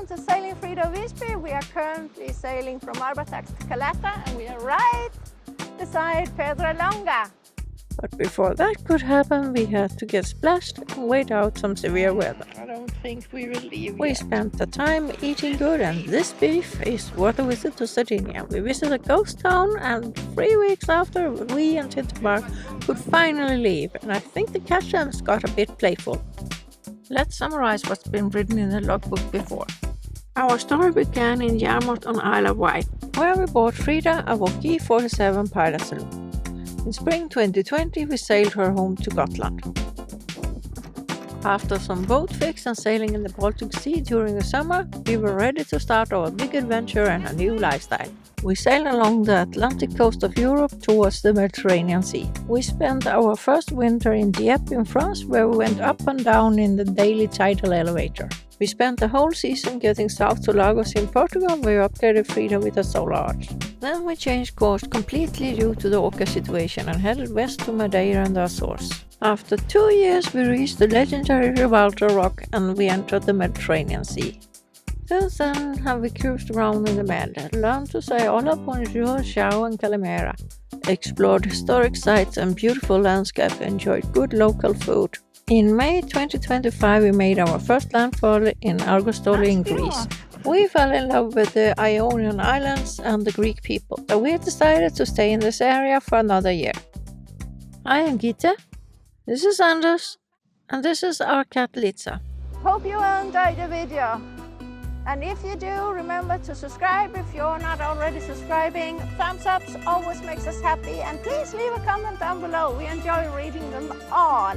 welcome to Sailing Frida Wisby. We are currently sailing from Arbatax to Caleta and we are right beside Pedra Longa. But before that could happen, we had to get splashed and wait out some severe weather. I don't think we will leave We yet. spent the time eating good, and this beef is worth a visit to Sardinia. We visited a ghost town, and 3 weeks after, we and Tintomara could finally leave, and I think the captain's got a bit playful. Let's summarize what's been written in the logbook before. Our story began in Yarmouth on Isle of Wight, where we bought Frida, a Walkie 47 pilot saloon. In spring 2020, we sailed her home to Gotland. After some boat fix and sailing in the Baltic Sea during the summer, we were ready to start our big adventure and a new lifestyle. We sailed along the Atlantic coast of Europe towards the Mediterranean Sea. We spent our first winter in Dieppe in France, where we went up and down in the daily tidal elevator. We spent the whole season getting south to Lagos in Portugal, where we upgraded Frida with a solar arch. Then we changed course completely due to the orca situation and headed west to Madeira and the Azores. After 2 years, we reached the legendary Gibraltar Rock and we entered the Mediterranean Sea. Since then, have we cruised around in the Med, learned to say hola, bonjour, ciao and calimera, explored historic sites and beautiful landscape, enjoyed good local food. In May 2025, we made our first landfall in Argostoli in Greece. We fell in love with the Ionian Islands and the Greek people, so we decided to stay in this area for another year. I am Gitte, this is Anders, and this is our cat Litza. Hope you enjoyed the video. And if you do, remember to subscribe if you're not already subscribing. Thumbs ups always makes us happy, and please leave a comment down below. We enjoy reading them all.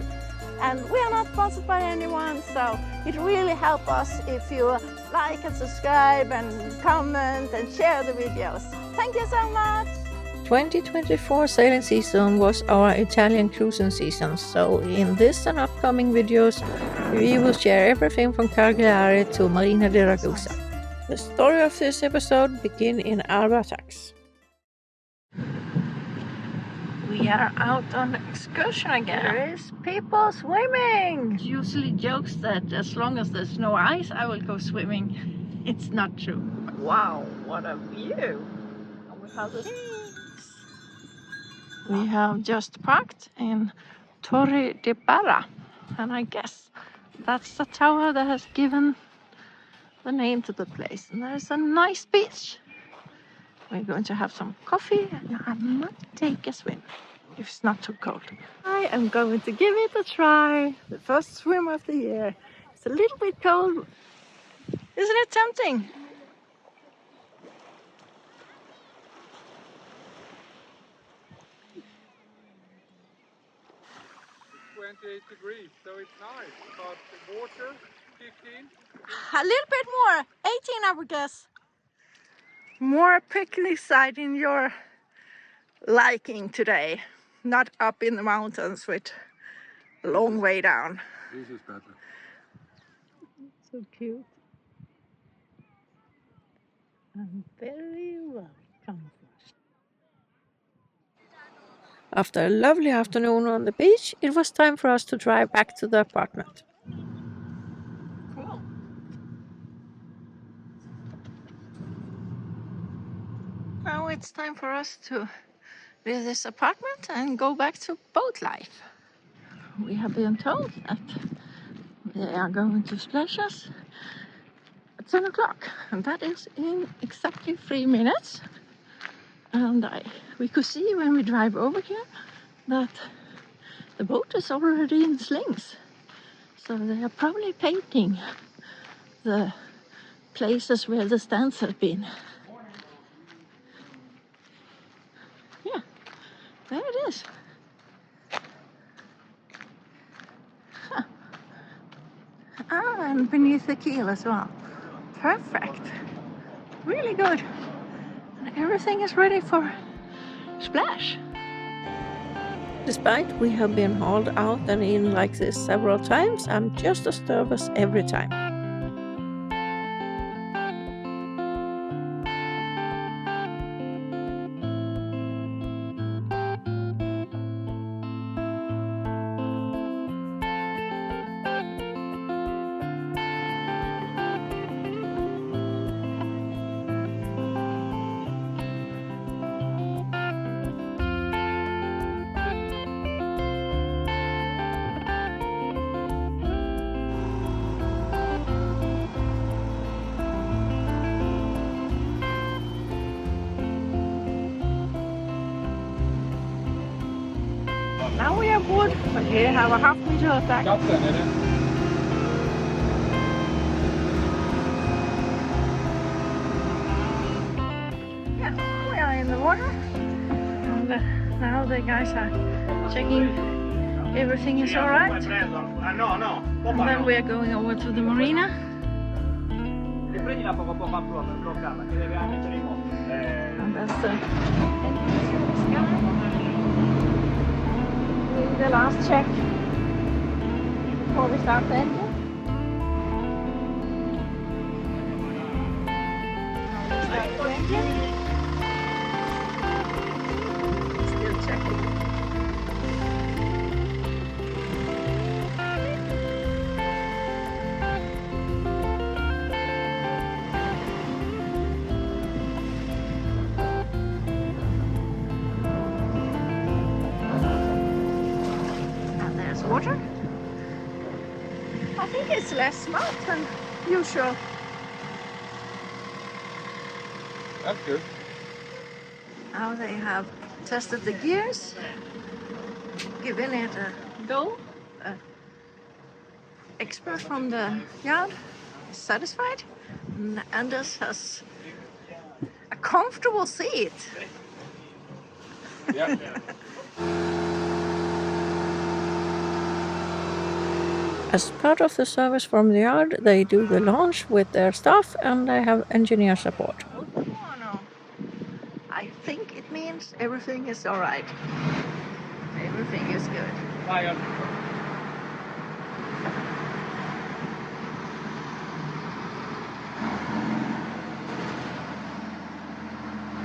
And we are not sponsored by anyone, so it really helps us if you like and subscribe and comment and share the videos. Thank you so much! 2024 sailing season was our Italian cruising season, so in this and upcoming videos we will share everything from Cagliari to Marina di Ragusa. The story of this episode begins in Arbatax. We are out on excursion again. There is people swimming! Usually jokes that as long as there's no ice I will go swimming. It's not true. Wow, what a view! And we have the We have just parked in Torre de Barra, and I guess that's the tower that has given the name to the place. And there's a nice beach. We're going to have some coffee and I might take a swim if it's not too cold. I am going to give it a try. The first swim of the year. It's a little bit cold. Isn't it tempting? 28 degrees, so it's nice, but the water 15. A little bit more, 18 I would guess. More picnic side in your liking today, not up in the mountains with a long way down. This is better. So cute. And very well camouflaged. After a lovely afternoon on the beach, it was time for us to drive back to the apartment. Cool. Now it's time for us to leave this apartment and go back to boat life. We have been told that they are going to splash us at 10 o'clock, and that is in exactly 3 minutes. And we could see when we drive over here that the boat is already in slings. So they are probably painting the places where the stands have been. Yeah, there it is. Huh. Ah, and beneath the keel as well. Perfect. Really good. Everything is ready for splash. Despite we have been hauled out and in like this several times, I'm just as nervous every time. Now we are bored, but here have a half meter attack. Cattain, är det? Yeah, we are in the water. And now the guys are checking everything is alright. And then we are going over to the marina. And that's the doing the last check before we start the engine. Start the engine. Still checking. Water. I think it's less smoke than usual. That's good. Now they have tested the gears, given it a go. Expert from the yard is satisfied, and Anders has a comfortable seat. Yeah. As part of the service from the yard, they do the launch with their staff and they have engineer support. Oh no. I think it means everything is alright. Everything is good. Lion.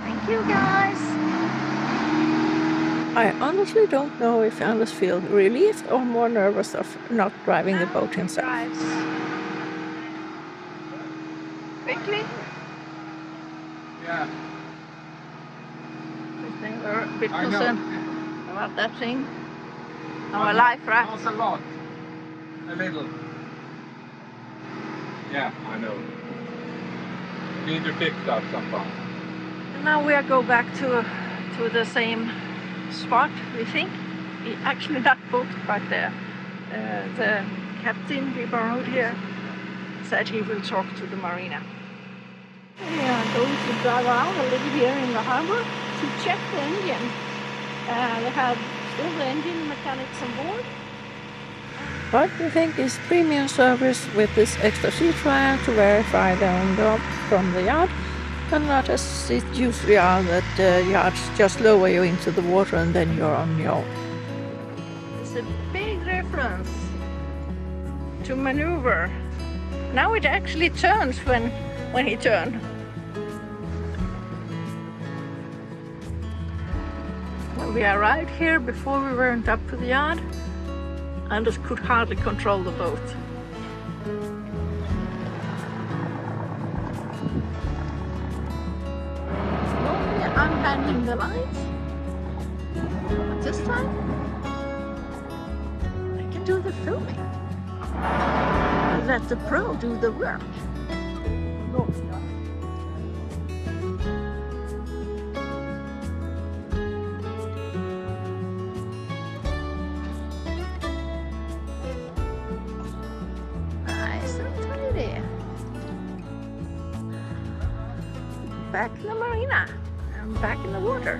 Thank you guys. I honestly don't know if Anders feels relieved or more nervous of not driving the boat himself. Drives quickly. Yeah. They were a bit I know. concerned about that thing. Our life raft. Not a lot. A little. Yeah, I know. We need to fix that sometime. And now we are go back to the same spot, we think. Actually not booked, but the captain we borrowed here said he will talk to the marina. We are going to drive around a little here in the harbor to check the engine. They have still the engine mechanics on board. But we think it's premium service with this extra sea trial to verify the on-board from the yard, and not as it usually are that yards just lower you into the water and then you're on your own. It's a big difference to maneuver. Now it actually turns when he turns. When we arrived here before we went up to the yard, Anders could hardly control the boat. Normally I'm handling the lines, but this time I can do the filming. Let the pro do the work. Nice and tidy. Back in the marina and back in the water.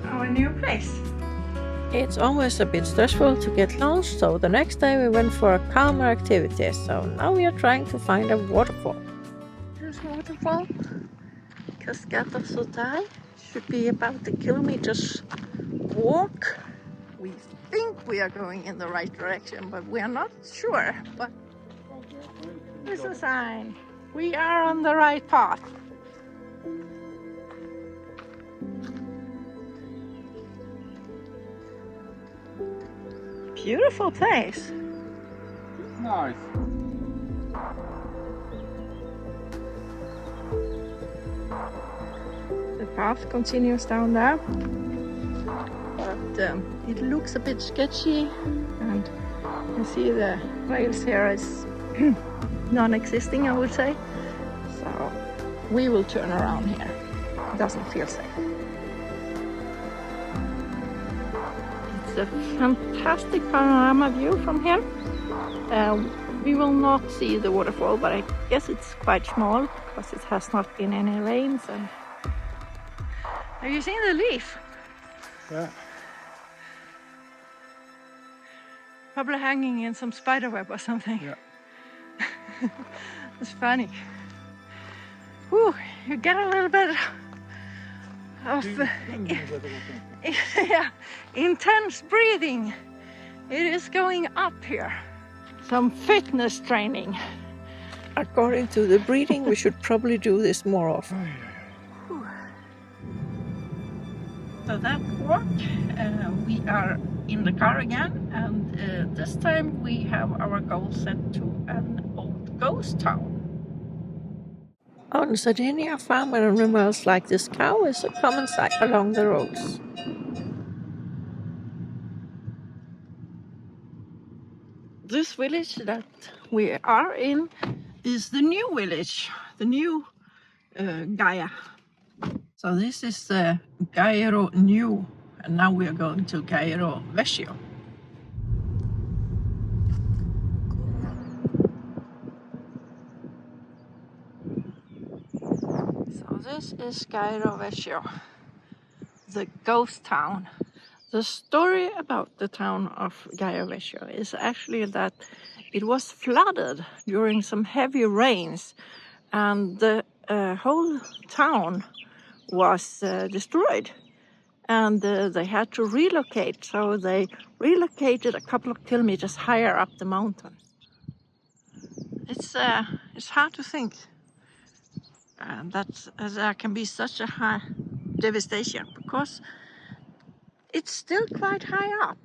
Our new place. It's always a bit stressful to get launched, so the next day we went for a calmer activity, so now we are trying to find a waterfall. Here's a waterfall. Cascata Sotai. Should be about a kilometer's walk. We think we are going in the right direction, but we are not sure. But there's a sign. We are on the right path. Beautiful place. Nice. The path continues down there. it looks a bit sketchy, and you see the rails here is non-existing, I would say. So we will turn around here. It doesn't feel safe. It's a fantastic panorama view from here. We will not see the waterfall, but I guess it's quite small because it has not been any rains. And have you seen the leaf? Yeah. Probably hanging in some spider web or something. Yeah. It's funny. Whew, you get a little bit of yeah, intense breathing. It is going up here. Some fitness training. According to the breeding, we should probably do this more often. So that walk, we are in the car again, and this time we have our goal set to an old ghost town. On Sardinia, farm animals like this cow is a common sight along the roads. This village that we are in is the new village, the new Gaia. So this is Gairo New, and now we are going to Gairo Vecchio. So this is Gairo Vecchio, the ghost town. The story about the town of Gairo Vecchio is actually that it was flooded during some heavy rains, and the whole town was destroyed, and they had to relocate. So they relocated a couple of kilometers higher up the mountain. It's hard to think that there can be such a high devastation, because it's still quite high up.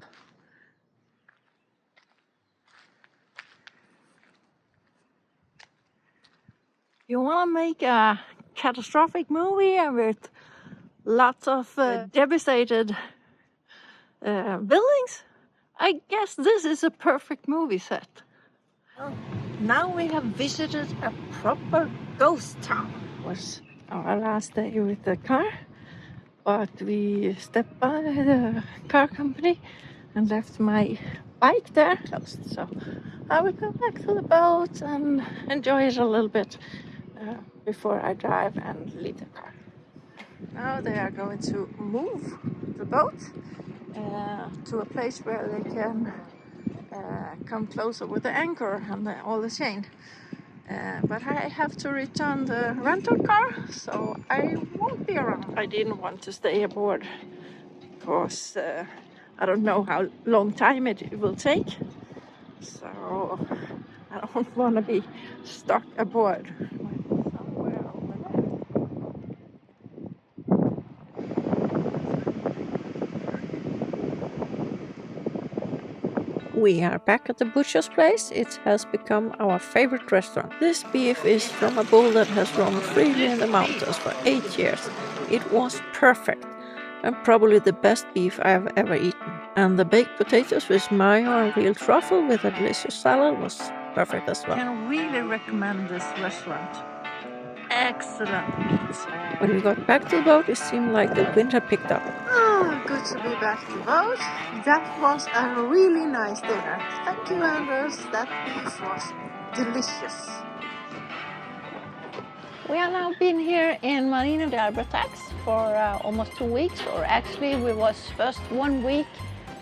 You want to make a catastrophic movie with lots of devastated buildings? I guess this is a perfect movie set. Well, now we have visited a proper ghost town. It was our last day with the car, but we stepped by the car company and left my bike there closed. So I will go back to the boat and enjoy it a little bit before I drive and leave the car. Now they are going to move the boat to a place where they can come closer with the anchor and all the chain. But I have to return the rental car, so I won't be around. I didn't want to stay aboard because I don't know how long time it will take. So I don't want to be stuck aboard. We are back at the butcher's place. It has become our favorite restaurant. This beef is from a bull that has roamed freely in the mountains for 8 years. It was perfect, and probably the best beef I have ever eaten. And the baked potatoes with mayo and real truffle with a delicious salad was perfect as well. I can really recommend this restaurant. Excellent meat. When we got back to the boat, it seemed like the wind had picked up. Oh, good to be back to the boat. That was a really nice dinner. Thank you, Anders. That beef was delicious. We have now been here in Marina de Albertax for almost 2 weeks, or actually we was first 1 week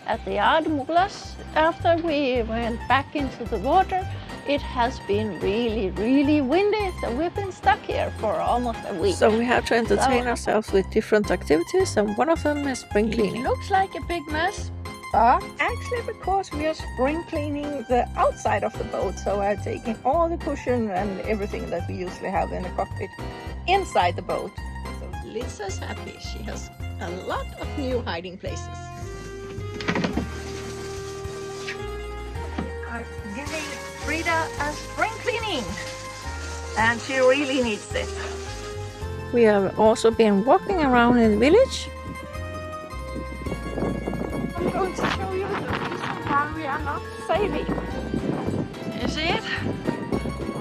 at the Ardmulas. After we went back into the water, it has been really, really windy, so we've been stuck here for almost a week. So we have to entertain ourselves with different activities, and one of them is spring cleaning. It looks like a big mess, but actually because we are spring cleaning the outside of the boat, so we're taking all the cushion and everything that we usually have in the cockpit inside the boat. So Litza's happy. She has a lot of new hiding places. I'm giving Frida a spring cleaning, and she really needs it. We have also been walking around in the village. sailing. You see it?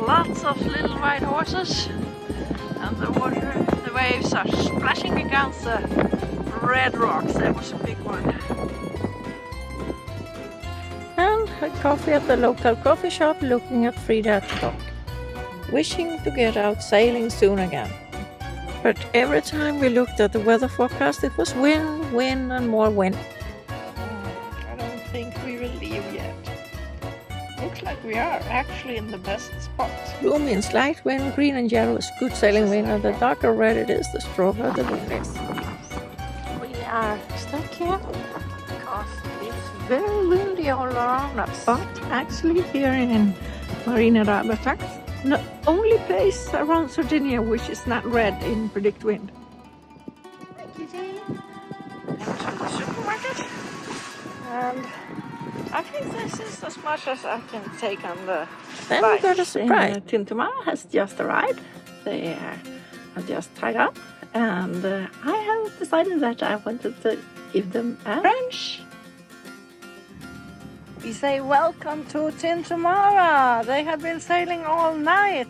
Lots of little white horses, and the water, the waves are splashing against the red rocks. There was a big one. And a coffee at the local coffee shop, looking at Frida at the dock, wishing to get out sailing soon again. But every time we looked at the weather forecast, it was wind, wind and more wind. I don't think we will leave yet. Looks like we are actually in the best spot. Blue means light wind, green and yellow is good sailing wind, and the darker red it is, the stronger the wind is. We are stuck here because it's very windy all around us. But actually here in Mediterrainean Sea, the only place around Sardinian which is not red in predict wind. Hi, Gitte. Into the supermarket. And I think this is as much as I can take on the Then we got a bikes. surprise. Tintomara has just arrived. They are just tied up. And I have decided that I wanted to give them a French. We say welcome to Tintomara. They have been sailing all night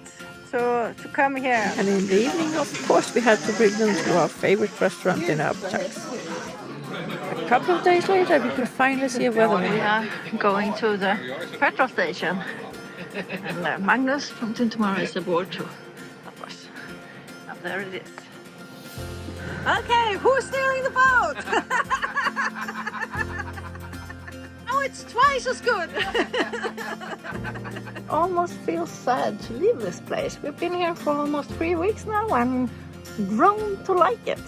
to come here. And in the evening, of course, we had to bring them to our favorite restaurant in Abtax. A couple of days later, we could finally see a weather We window. are going to the petrol station. And Magnus from Tintomara is aboard too, of course. And there it is. Okay, who's steering the boat? Oh, it's twice as good. Almost feels sad to leave this place. We've been here for almost 3 weeks now and grown to like it.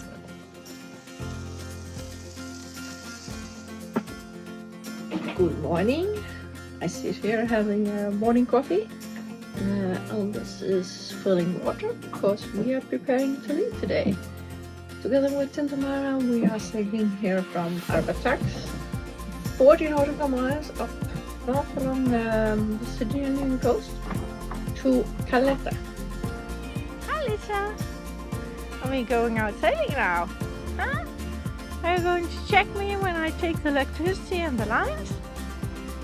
Good morning. I sit here having a morning coffee. Aldous is filling water because we are preparing to leave today. Together with Tintomara, we are sailing here from Abtax, 40 nautical miles up north along the Sardinian coast to Gitte. Hi, Litza. Are we going out sailing now? Huh? Are you going to check me when I take the electricity and the lines?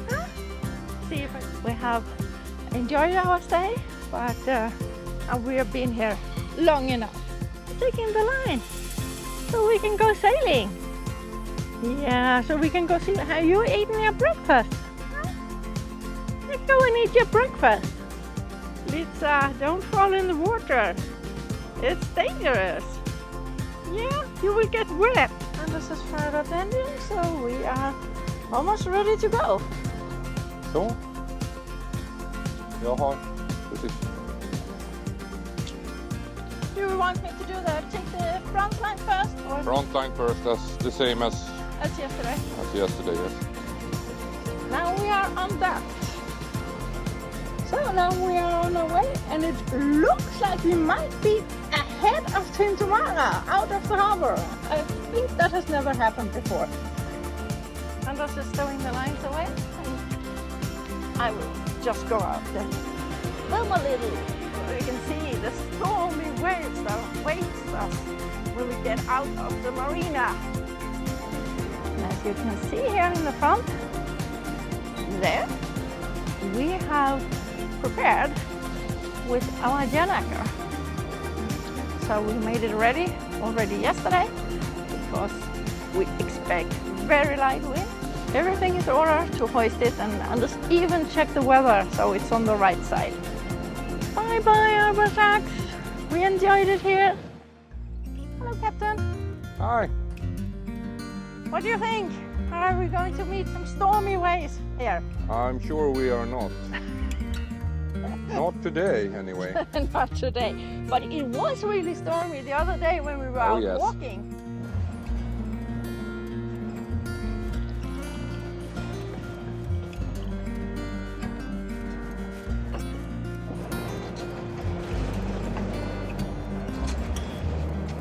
Huh? See if we have enjoyed our stay, but we have been here long enough. Taking the line so we can go sailing. Yeah, so we can go see. Have you eaten your breakfast? Huh? Let's go and eat your breakfast. Litza, don't fall in the water. It's dangerous. Yeah, you will get wet. And this is Frida ending, so we are almost ready to go. Så. Jag har precis. Do you want me to do that? Take the front line first or Front line first, that's the same as yesterday? yesterday, yes. Now we are on that. So now we are on our way, and it looks like we might be ahead of Tintomara, out of the harbor. I think that has never happened before. Anders is stowing the lines away, and I will just go out and film a little, so you can see the stormy waves that awaits us when we get out of the marina. As you can see here in the front, there, we have prepared with our generator. So we made it ready already yesterday because we expect very light wind. Everything is ordered to hoist it, and just even check the weather so it's on the right side. Bye bye, Onboard. We enjoyed it here. Hello, Captain. Hi. What do you think? Are we going to meet some stormy waves here? I'm sure we are not. Not today, anyway. Not today, but it was really stormy the other day when we were out yes. walking.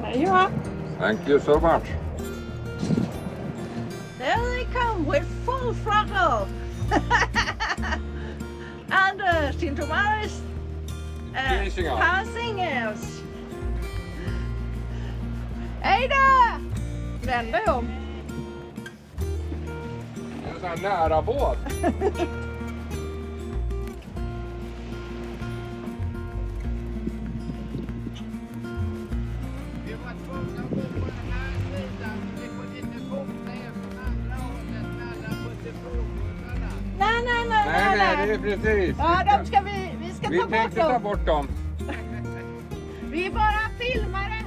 There you are. Thank you so much. There they come with full throttle. And Tintomara is Finishing up. passing us. Hej då! Vänd dig om. Det är en sån här nära båt. Nej, precis. Ja, vi ska Vi ta bort tänkte ta dem. bort dem. Vi bara filmar det.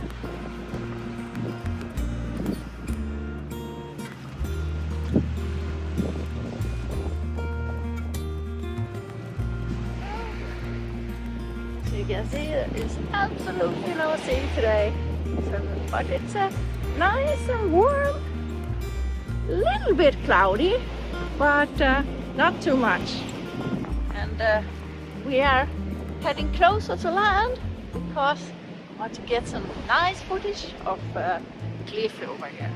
So you can see it's absolutely no sea today. But it's nice and warm. A little bit cloudy, but not too much. And we are heading closer to land because I want to get some nice footage of cliff over here.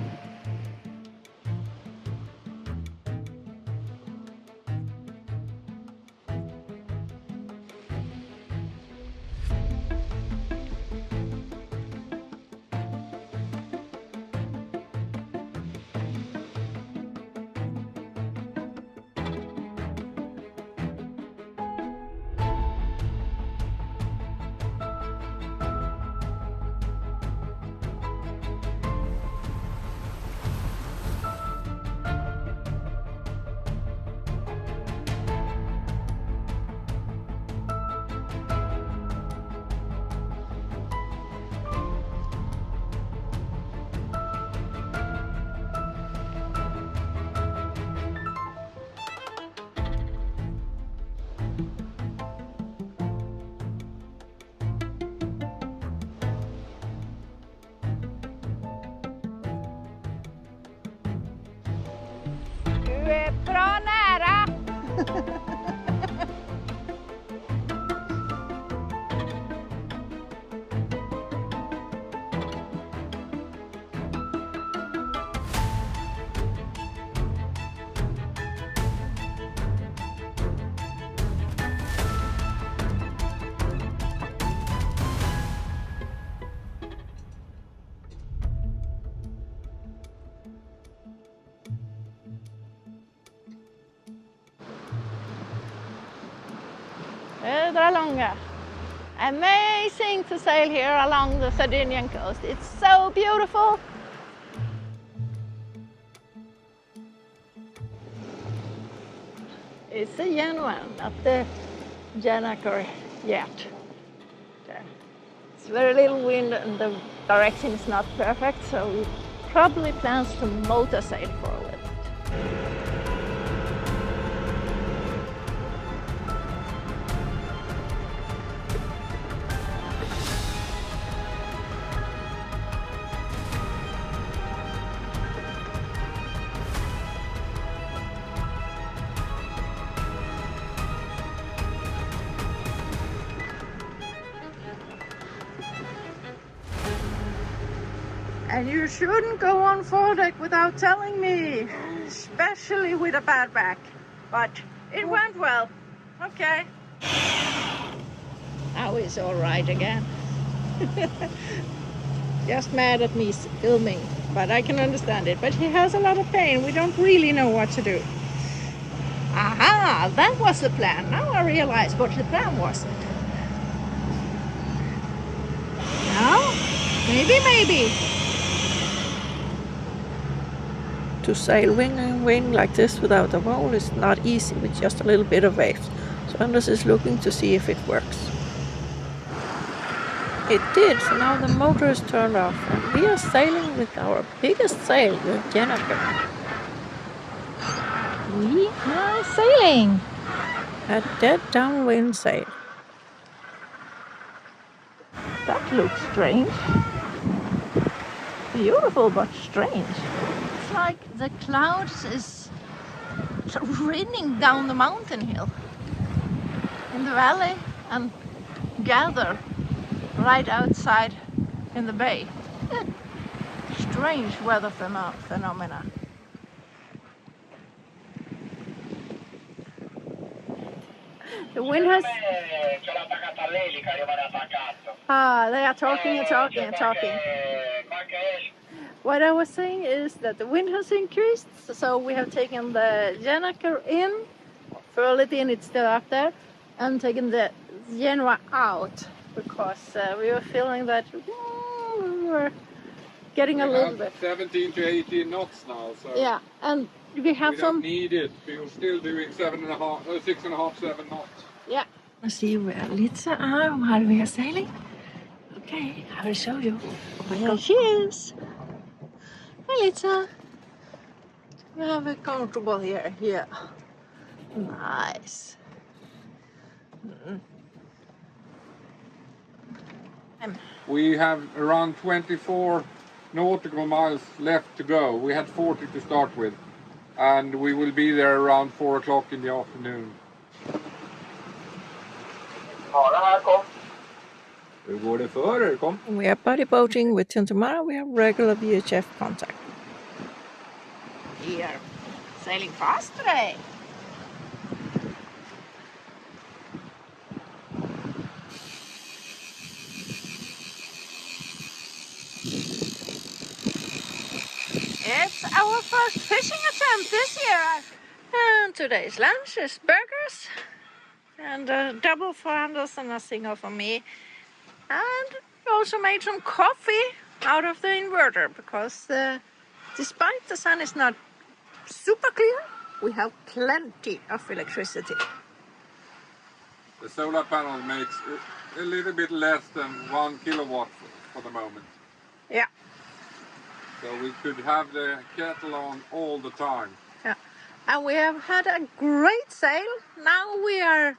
Du är bra nära! Långa. Amazing to sail here along the Sardinian coast. It's so beautiful. It's a genuine, not the Janaker yet. It's very little wind and the direction is not perfect, so we probably plans to motor sail for a little bit. And you shouldn't go on foredeck without telling me, especially with a bad back. But it went well. Okay. Now he's all right again. Just mad at me filming, but I can understand it. But he has a lot of pain. We don't really know what to do. Aha, that was the plan. Now I realize what the plan was. Now, maybe. To sail wing and wing like this without a roll is not easy with just a little bit of waves, so Anders is looking to see if it works. It did, so now the motor is turned off and we are sailing with our biggest sail, the Janaker. We are sailing. A dead downwind sail. That looks strange. Beautiful but strange. It's like the clouds is raining down the mountain hill in the valley and gather right outside in the bay. Strange weather phenomena. The wind has... they are talking and talking. What I was saying is that the wind has increased, so we have taken the Janaker in, furled it in, it's still up there, and taken the Genoa out, because we were feeling that we were getting a little bit. 17 to 18 knots now. So. Yeah, and We have We some. don't need it. We're still doing 6.5, 7 knots. Yeah. Let's see where Litza are while we are sailing. Okay, I will show you. Here she is. Hey, Litza. You have it comfortable here. Yeah. Nice. We have around 24 nautical miles left to go. We had 40 to start with. And we will be there around 4 o'clock in the afternoon. We are buddy boating with Tintomara. We have regular VHF contact. We are sailing fast today. It's our first fishing attempt this year. And today's lunch is burgers and a double for Anders and a single for me. And we also made some coffee out of the inverter because despite the sun is not super clear, we have plenty of electricity. The solar panel makes a little bit less than 1 kilowatt for the moment. Yeah. So we could have the kettle on all the time. Yeah. And we have had a great sail. Now we are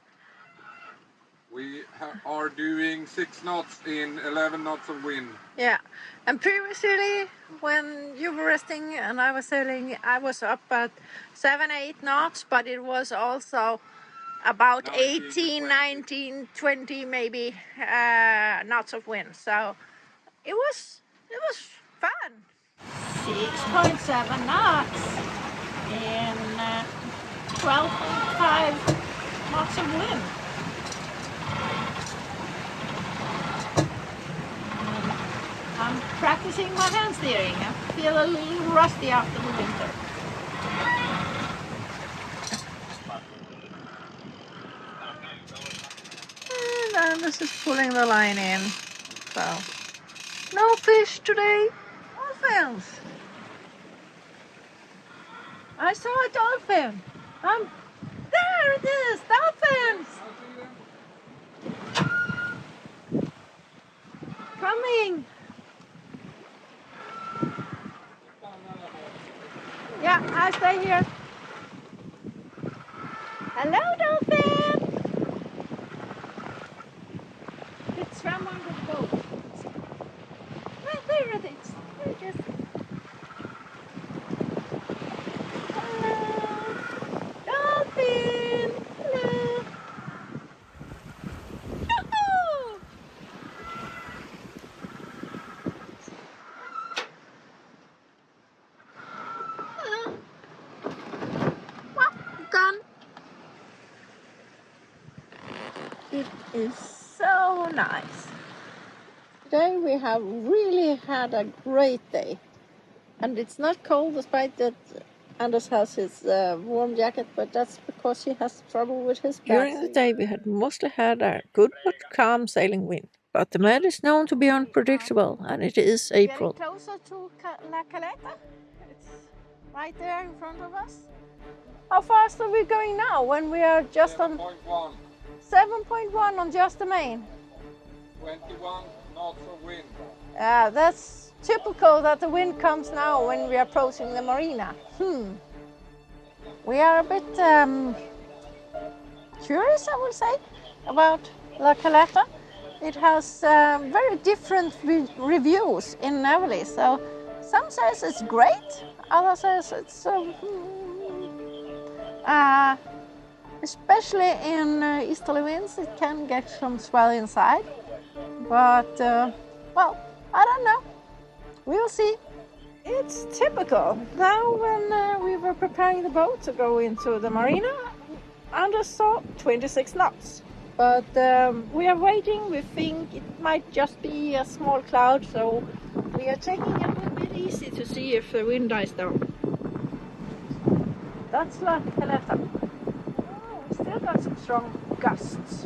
doing 6 knots in 11 knots of wind. Yeah, and previously when you were resting and I was sailing, I was up at 7-8 knots, but it was also about 18, 19, 20 maybe knots of wind. So it was fun. 6.7 knots in 12.5 knots of wind. I'm practicing my hand steering. I feel a little rusty after the winter. And Anders is pulling the line in. So, no fish today. Dolphins. I saw a dolphin. There it is, dolphins. Coming. Yeah, I stay here. Hello, dolphin. It swam on the boat. Right there it is. There it is. Hello, dolphin. Hello. Yoo-hoo! Hello. Well done. It is so nice. Today we have really had a great day. And it's not cold despite that Anders has his warm jacket, but that's because he has trouble with his back. During the day, we had mostly had a good but calm sailing wind. But the Med is known to be unpredictable, and it is April. Getting closer to La Caleta. It's right there in front of us. How fast are we going now when we are just on 7.1. 7.1 on just the main? 21 knots of wind. That's typical that the wind comes now when we are approaching the marina. We are a bit curious, I would say, about La Caleta. It has very different reviews in Navali. So some says it's great, others says it's especially in easterly winds, it can get some swell inside. But well, I don't know. We'll see. It's typical. Now when we were preparing the boat to go into the marina, Anders saw 26 knots. But we are waiting. We think it might just be a small cloud, so we are taking it a little bit easy to see if the wind dies down. That's La Caleta. Oh, we still got some strong gusts.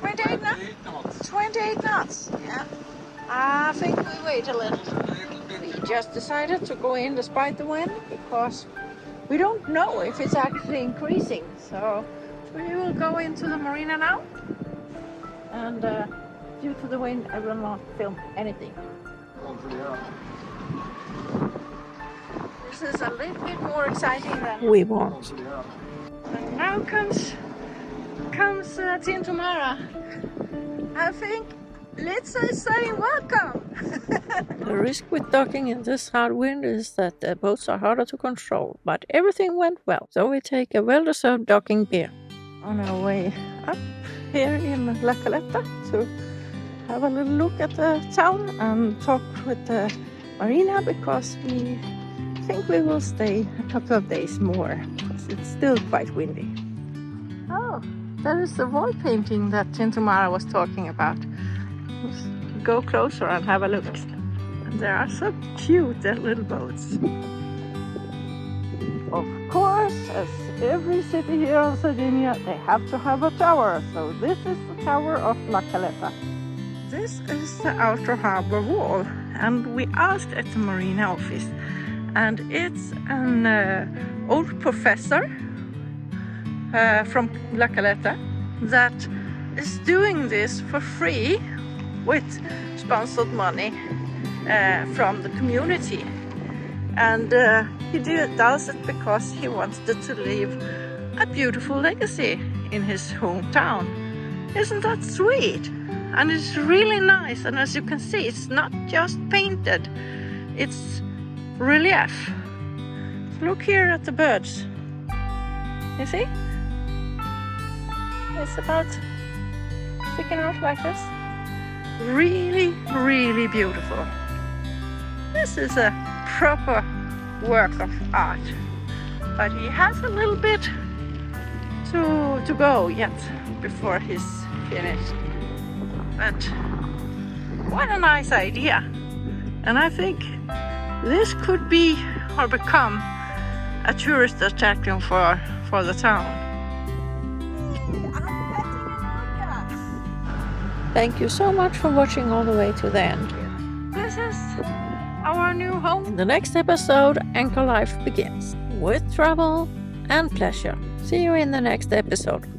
28 knots? 28 knots, yeah. I think we wait a little. We just decided to go in despite the wind because we don't know if it's actually increasing. So we will go into the marina now, and due to the wind I will not film anything. This is a little bit more exciting than we want. And now comes Tintomara. I think Litza is saying welcome. The risk with docking in this hard wind is that the boats are harder to control, but everything went well, so we take a well-deserved docking beer. On our way up here in La Caletta to have a little look at the town and talk with the marina, because we think we will stay a couple of days more because it's still quite windy. Oh, that is the wall painting that Tintomara was talking about. Let's go closer and have a look. And there are so cute little boats. Of course, as every city here in Sardinia, they have to have a tower. So this is the tower of La Caletta. This is the outer harbor wall, and we asked at the marina office, and it's an old professor from La Caletta that is doing this for free with sponsored money from the community. And he does it because he wanted to leave a beautiful legacy in his hometown. Isn't that sweet? And it's really nice, and as you can see, it's not just painted, it's relief. Look here at the birds. You see? It's about sticking out like this. Really, really beautiful. This is a proper work of art, but he has a little bit to go yet before he's finished. But what a nice idea. And I think this could be or become a tourist attraction for the town. Thank you so much for watching all the way to the end. This is our new home. In the next episode, Anchor Life begins with travel and pleasure. See you in the next episode.